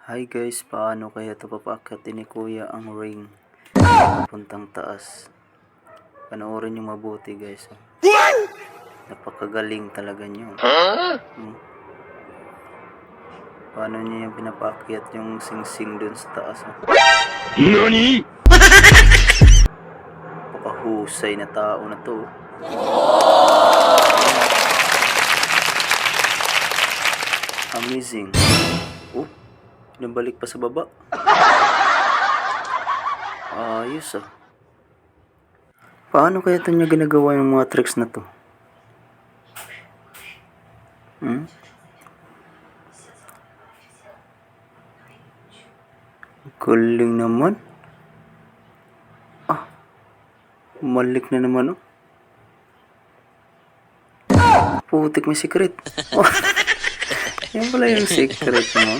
Hi guys, paano kaya ito papakyatin ni Kuya ang ring papuntang taas? Panoorin nyo mabuti guys. Napakagaling talaga nyo. Paano nyo yung pinapakyat yung sing-sing dun sa taas? NANI?! Napakahusay na tao na to. Amazing. Oh, nabalik pa sa baba. Ayos ah. Paano kaya ito niya ginagawa yung mga tricks na to? Galing naman. Malik na naman oh. Putik, may secret. Oh. Yan pala yung secret mo.